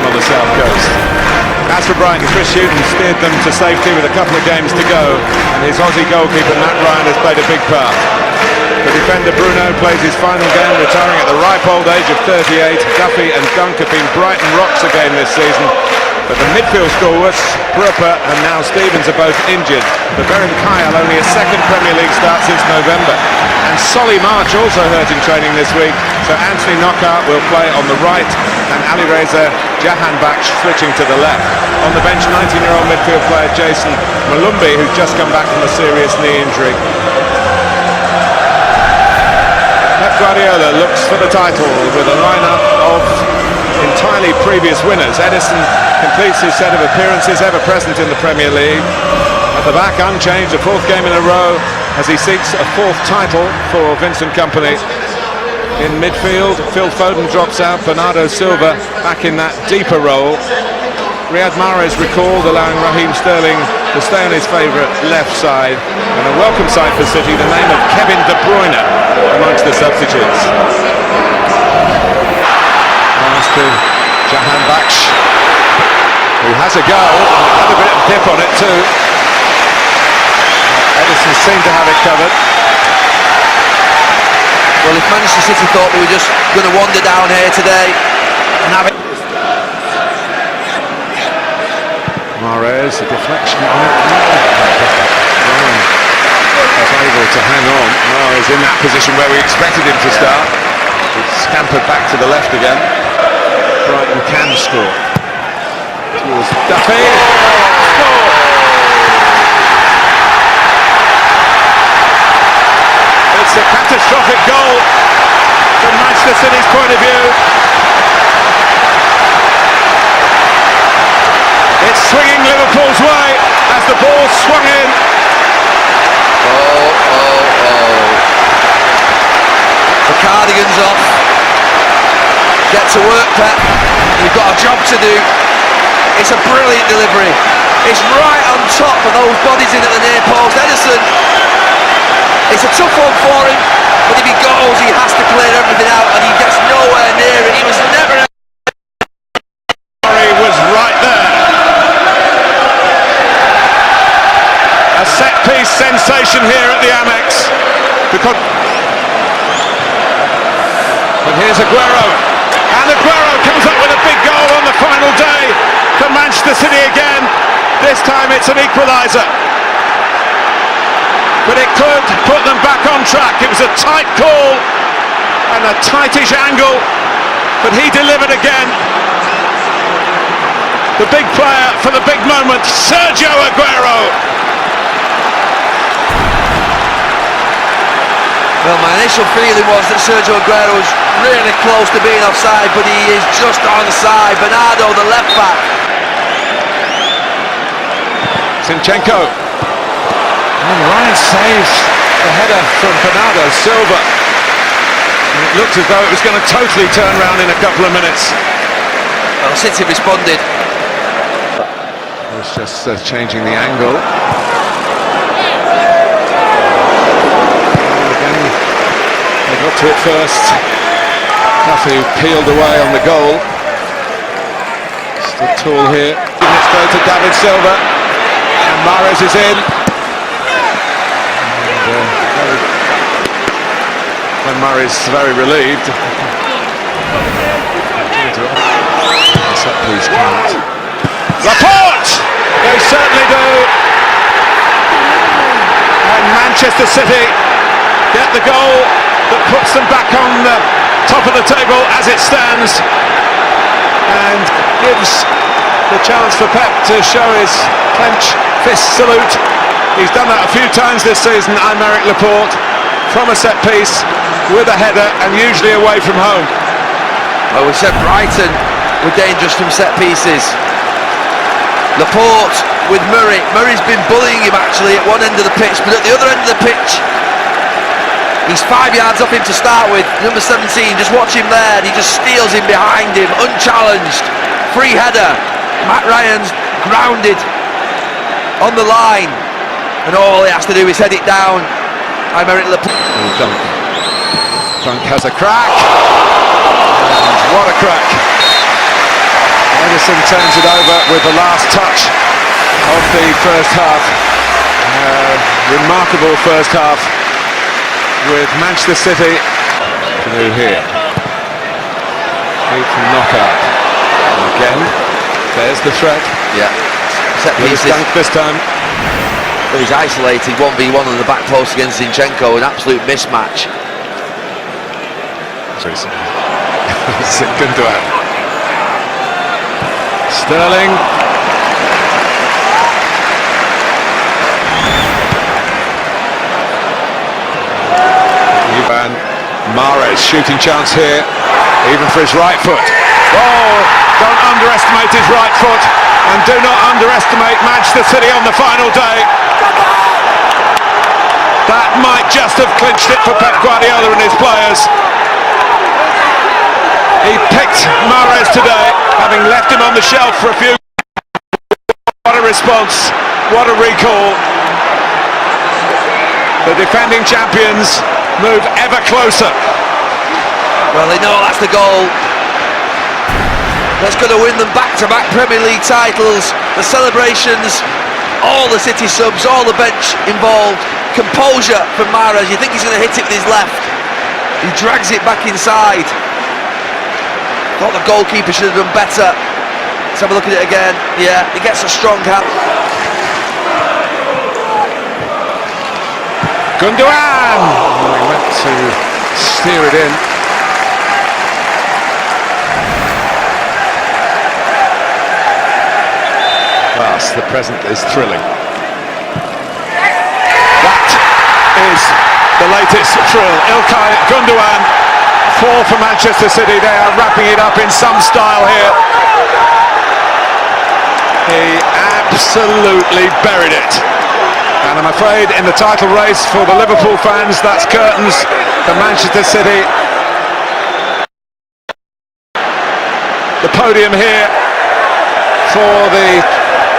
on the south coast. As for Brighton, Chris Hughton steered them to safety with a couple of games to go, and his Aussie goalkeeper Matt Ryan has played a big part. The defender Bruno plays his final game, retiring at the ripe old age of 38. Duffy and Dunk have been Brighton rocks again this season, but the midfield stalwarts, Brupper and now Stevens, are both injured. For Berim Kyle, only a second Premier League start since November. And Solly March also hurt in training this week, so Anthony Knockout will play on the right and Alireza Jahanbakhsh switching to the left. On the bench, 19-year-old midfield player Jason Malumbi, who's just come back from a serious knee injury. Pep Guardiola looks for the title with a lineup of entirely previous winners. Edison completes his set of appearances ever present in the Premier League. At the back, unchanged, a fourth game in a row as he seeks a fourth title for Vincent Kompany. In midfield, Phil Foden drops out, Bernardo Silva back in that deeper role. Riyad Mahrez recalled, allowing Raheem Sterling to stay on his favourite left side. And a welcome sight for City, the name of Kevin De Bruyne amongst the substitutes. Pass to Jahanbakhsh, who has a go, had a bit of dip on it too. Edison seemed to have it covered. Well, if Manchester City thought they were just going to wander down here today and have it... Mahrez, a deflection on it. Brian was able to hang on. Mahrez in that position where we expected him to start. He's scampered back to the left again. Brighton can score. Towards Duffy. Score! It's a catastrophic goal from Manchester City's point of view. It's swinging Liverpool's way as the ball swung in. The cardigan's off. Get to work, Pep. You've got a job to do. It's a brilliant delivery. It's right on top of those bodies in at the near post. Edison, it's a tough one for him, but if he goes, he has to clear everything out, and he gets nowhere near it. He was never... He was right there. A set-piece sensation here at the Amex. But here's Aguero. And Aguero comes up with a big goal on the final day for Manchester City again. This time it's an equaliser. But it could put them back on track. It was a tight call and a tightish angle, but he delivered again. The big player for the big moment, Sergio Aguero. Well, my initial feeling was that Sergio Aguero was really close to being offside, but he is just onside. Bernardo, the left back. Zinchenko. And Ryan saves the header from Bernardo Silva. And it looked as though it was going to totally turn around in a couple of minutes. Well, City responded. It's just changing the angle. They got to it first. Duffy peeled away on the goal. Stood tall here. Let's go to David Silva. And Mahrez is in. And Murray's very relieved. Set piece count. Laporte! They certainly do. And Manchester City get the goal that puts them back on the top of the table as it stands, and gives the chance for Pep to show his clench fist salute. He's done that a few times this season, Aymeric Laporte, from a set piece with a header and usually away from home. Well, we said Brighton were dangerous from set pieces. Laporte with Murray. Murray's been bullying him actually at one end of the pitch, but at the other end of the pitch, he's 5 yards off him to start with. Number 17, just watch him there. He just steals him behind him, unchallenged. Free header. Matt Ryan's grounded on the line, and all he has to do is head it down. Aymeric Laporte. Dunk has a crack. And what a crack. and turns it over with the last touch of the first half. Remarkable first half with Manchester City. To do here. Deep from knockout. And again, there's the threat. Yeah. Set Loose pieces. dunk this time. But he's isolated 1v1 on the back post against Zinchenko, an absolute mismatch. Gundogan. Sterling. Ivan Mahrez shooting chance here, even for his right foot. Oh, don't underestimate his right foot, and do not underestimate Manchester City on the final day. That might just have clinched it for Pep Guardiola and his players. He picked Mahrez today, having left him on the shelf for a few. What a response, what a recall. The defending champions move ever closer. Well, they know that's the goal. That's going to win them back-to-back Premier League titles. The celebrations, all the City subs, all the bench involved. Composure from Mahrez. You think he's going to hit it with his left. He drags it back inside. Thought the goalkeeper should have done better. Let's have a look at it again. Yeah, he gets a strong hand. Gundogan! Oh, he went to steer it in. Plus, the present is thrilling. That is the latest thrill. İlkay Gundogan, 4 for Manchester City. They are wrapping it up in some style here. He absolutely buried it. And I'm afraid in the title race for the Liverpool fans, that's curtains for Manchester City. The podium here for the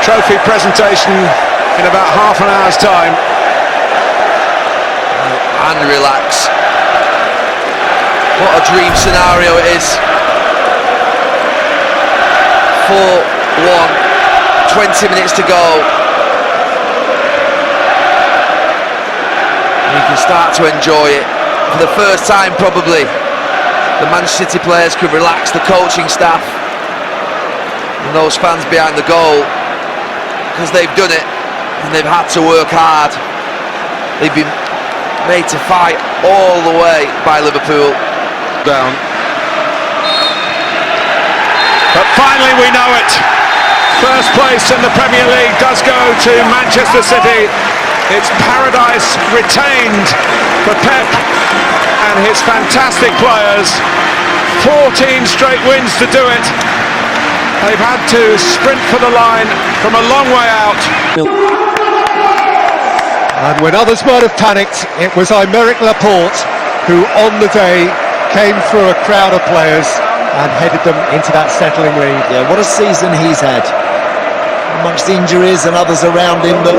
trophy presentation in about half an hour's time. And relax. What a dream scenario it is. 4-1, 20 minutes to go. You can start to enjoy it. For the first time probably, the Manchester City players could relax, the coaching staff and those fans behind the goal, because they've done it and they've had to work hard. They've been made to fight all the way by Liverpool. Down. But finally we know it. First place in the Premier League does go to Manchester City. It's paradise retained for Pep and his fantastic players. 14 straight wins to do it. They've had to sprint for the line from a long way out. And when others might have panicked, it was Aymeric Laporte who on the day came through a crowd of players and headed them into that settling lead. Yeah, what a season he's had. Amongst injuries and others around him that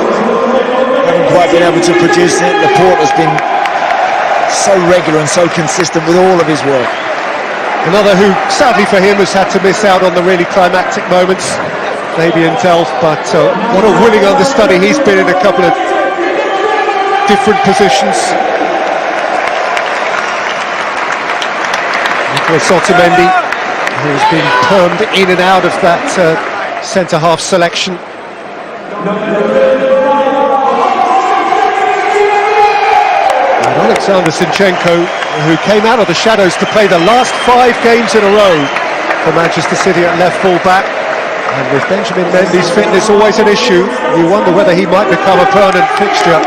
haven't quite been able to produce it, Laporte has been so regular and so consistent with all of his work. Another who, sadly for him, has had to miss out on the really climactic moments, maybe in Delft, but what a willing understudy he's been in a couple of different positions. Nicolas Otamendi, who's been permed in and out of that centre-half selection. And Alexander Zinchenko, who came out of the shadows to play the last 5 games in a row for Manchester City at left full-back. And with Benjamin Mendy's fitness always an issue, you wonder whether he might become a permanent fixture.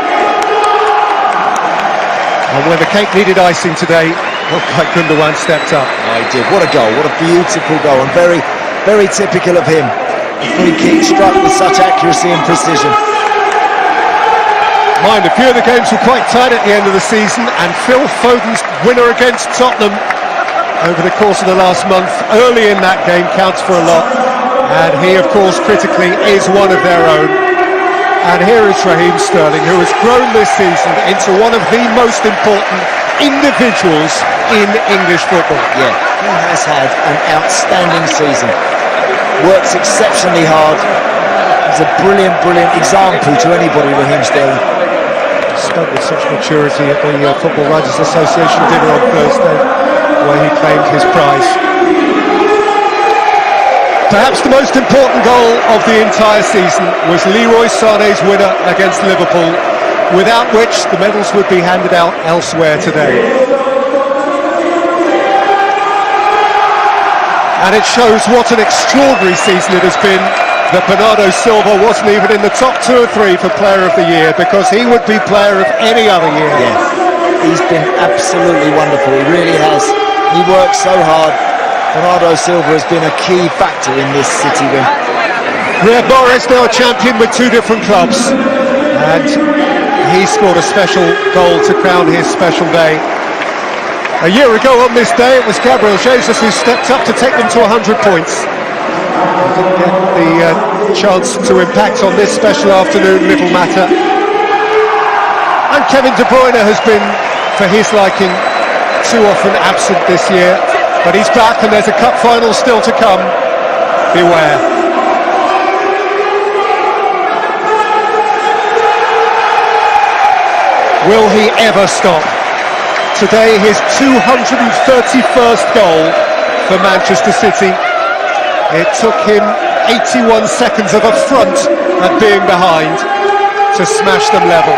And when the cake needed icing today, Gundogan stepped up. Oh, he did. What a goal, what a beautiful goal, and very, very typical of him. A free kick struck with such accuracy and precision. Mind, a few of the games were quite tight at the end of the season, and Phil Foden's winner against Tottenham over the course of the last month, early in that game, counts for a lot. And he, of course, critically is one of their own. And here is Raheem Sterling, who has grown this season into one of the most important individuals in English football. Yeah, he has had an outstanding season. works exceptionally hard. He's a brilliant, brilliant example to anybody, Raheem Sterling. Spoke with such maturity at the Football Writers Association dinner on Thursday, where he claimed his prize. Perhaps the most important goal of the entire season was Leroy Sané's winner against Liverpool, without which the medals would be handed out elsewhere today. And it shows what an extraordinary season it has been that Bernardo Silva wasn't even in the top 2 or 3 for Player of the Year, because he would be Player of any other year. Yes, he's been absolutely wonderful, he really has. He works so hard. Bernardo Silva has been a key factor in this City win. Riyad Mahrez now a champion with 2 different clubs, and he scored a special goal to crown his special day. A year ago on this day it was Gabriel Jesus who stepped up to take them to 100 points. He didn't get the chance to impact on this special afternoon, little matter. And Kevin De Bruyne has been, for his liking, too often absent this year. But he's back and there's a cup final still to come. Beware. Will he ever stop? Today his 231st goal for Manchester City. It took him 81 seconds of a front at being behind to smash them level.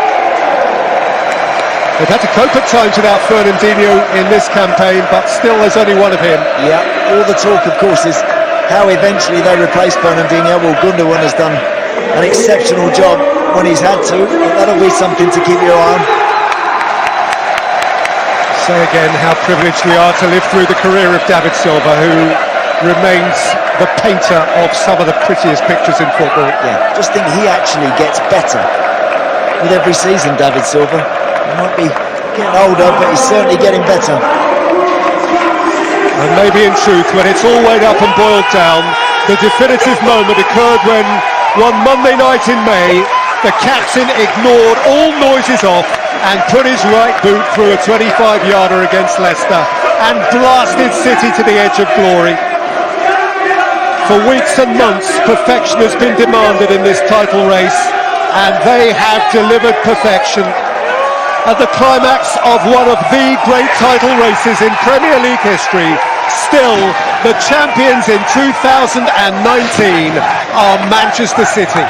They've had to cope at times without Fernandinho in this campaign, but still there's only one of him. Yeah, all the talk of course is how eventually they replace Fernandinho. Well, Gundogan has done an exceptional job when he's had to, but that'll be something to keep your eye on. Say again how privileged we are to live through the career of David Silva, who remains the painter of some of the prettiest pictures in football. Yeah, just think he actually gets better with every season, David Silva. He might be getting older, but he's certainly getting better. And maybe in truth, when it's all weighed up and boiled down, the definitive moment occurred when, one Monday night in May, the captain ignored all noises off and put his right boot through a 25-yarder against Leicester and blasted City to the edge of glory. For weeks and months, perfection has been demanded in this title race, and they have delivered perfection. At the climax of one of the great title races in Premier League history, still the champions in 2019 are Manchester City.